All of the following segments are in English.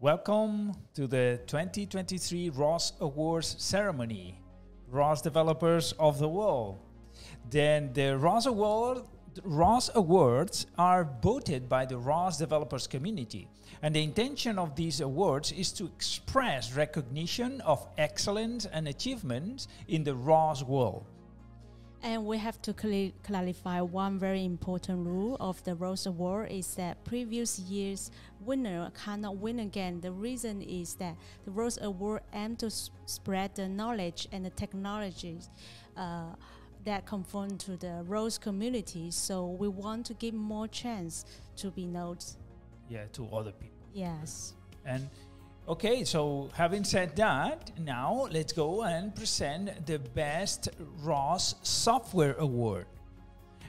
Welcome to the 2023 ROS Awards ceremony, ROS Developers of the World. Then the ROS Awards are voted by the ROS Developers community. And the intention of these awards is to express recognition of excellence and achievements in the ROS world. And we have to clarify one very important rule of the ROS Award is that previous year's winner cannot win again. The reason is that the ROS Award aims to spread the knowledge and the technologies that conform to the ROS community. So we want to give more chance to be noted. Yeah, to other people. Yes. And okay, so having said that, now let's go and present the Best ROS Software Award.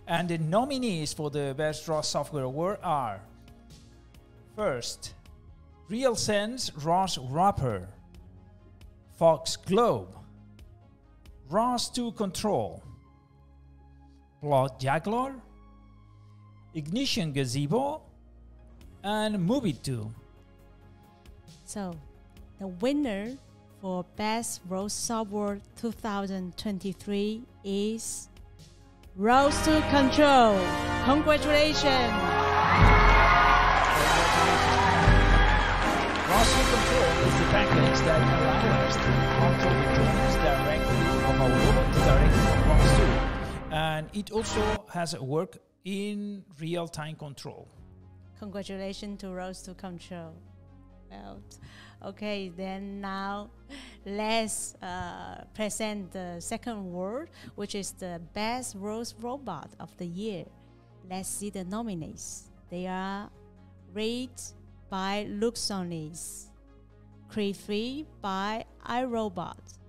And the nominees for the Best ROS Software Award are: first, RealSense ROS Robot, Fox Globe, ROS2 Control, PlotJuggler, Ignition Gazebo, and Movie2. So, the winner for Best ROS Software 2023 is ROS2 Control. Congratulations! ROS2 Control is the package that allows us to control the joints directly of our robot directly from ROS2. And it also has a work in real-time control. Congratulations to ROS2 Control. Well, okay, then now let's present the second award, which is the Best ROS Robot of the Year. Let's see the nominees. They are rated by Luxonis, Cree3 by iRobot,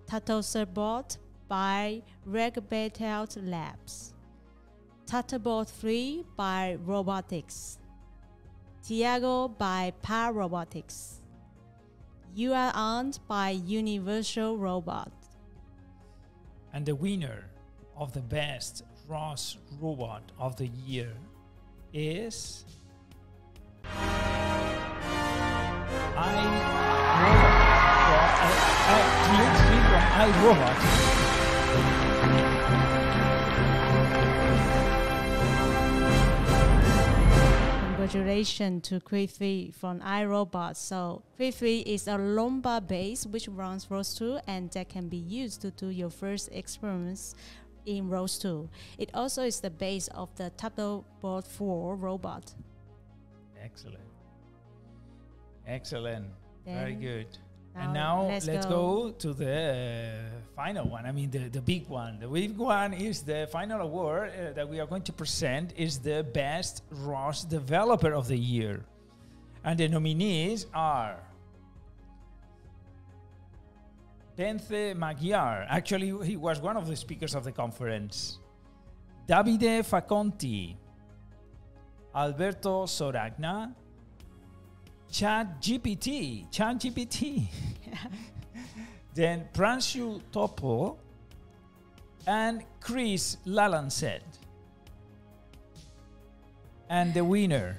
TurtleSerbot by Robotics Labs, Tatterbot 3 by Robotics, Tiago by Robotics, You Are Owned by Universal Robot. And the winner of the Best ROS Robot of the Year is iRobot. Congratulations to Cree3 from iRobot. So Cree3 is a lumbar base which runs ROS2 and that can be used to do your first experiments in ROS2. It also is the base of the Tatterbot 4 robot. Excellent. Excellent. Then very good. And now let's go to the final one. I mean, the big one. The big one is the final award that we are going to present is the Best ROS Developer of the Year. And the nominees are Bence Magyar. Actually, he was one of the speakers of the conference. Davide Faconti, Alberto Soragna, ChatGPT. Then Pranshu Topo and Chris Lalanset. And the winner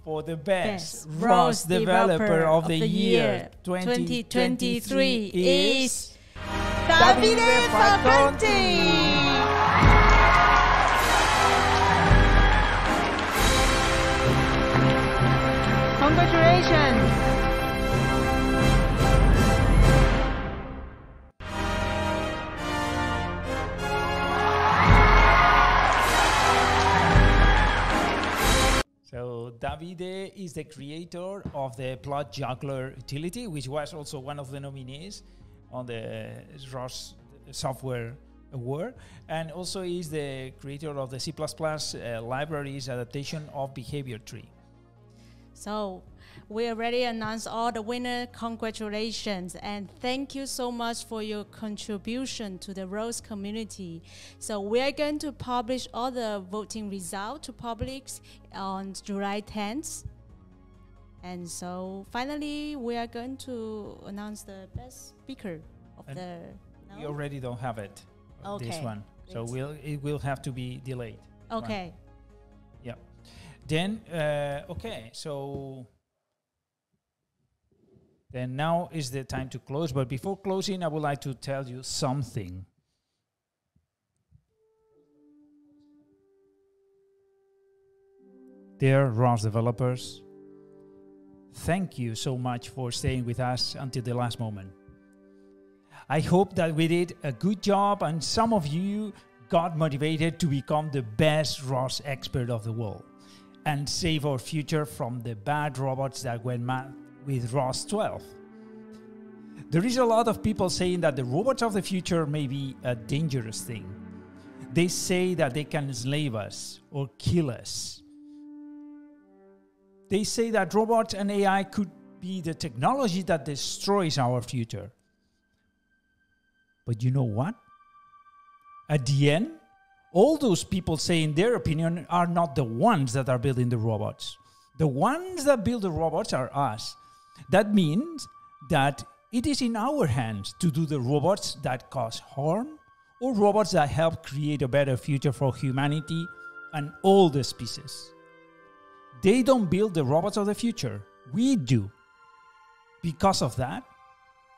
for the Best ROS Developer of the Year 2023 is Davide Faconti. Congratulations! So Davide is the creator of the PlotJuggler utility, which was also one of the nominees on the ROS Software Award, and also is the creator of the C++ libraries adaptation of behavior tree. So we already announced all the winners. Congratulations and thank you so much for your contribution to the ROS community. So we are going to publish all the voting results to public on July 10th. And so finally we are going to announce the best speaker of and the... No? We already don't have it, okay. This one. So it will have to be delayed. Okay. Yeah. Then, okay, so then now is the time to close. But before closing, I would like to tell you something. Dear ROS developers, thank you so much for staying with us until the last moment. I hope that we did a good job and some of you got motivated to become the best ROS expert of the world and save our future from the bad robots that went mad with ROS 12. There is a lot of people saying that the robots of the future may be a dangerous thing. They say that they can enslave us or kill us. They say that robots and AI could be the technology that destroys our future. But you know what? At the end, all those people saying their opinion are not the ones that are building the robots. The ones that build the robots are us. That means that it is in our hands to do the robots that cause harm or robots that help create a better future for humanity and all the species. They don't build the robots of the future. We do. Because of that,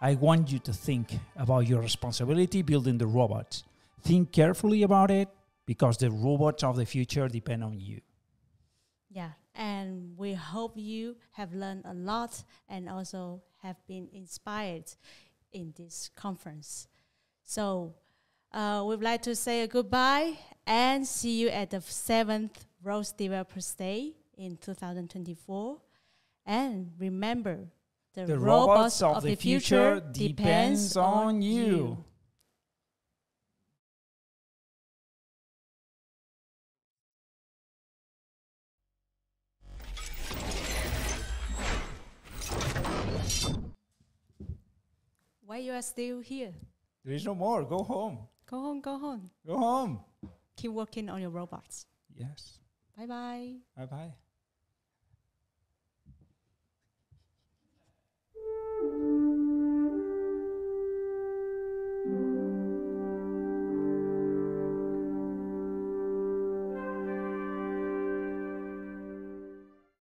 I want you to think about your responsibility building the robots. Think carefully about it because the robots of the future depend on you. Yeah, and we hope you have learned a lot and also have been inspired in this conference. So we'd like to say a goodbye and see you at the 7th ROS Developers Day in 2024. And remember, the robots of the future depends on you. Why you are still here? There is no more. Go home. Go home, go home. Go home. Keep working on your robots. Yes. Bye-bye. Bye-bye.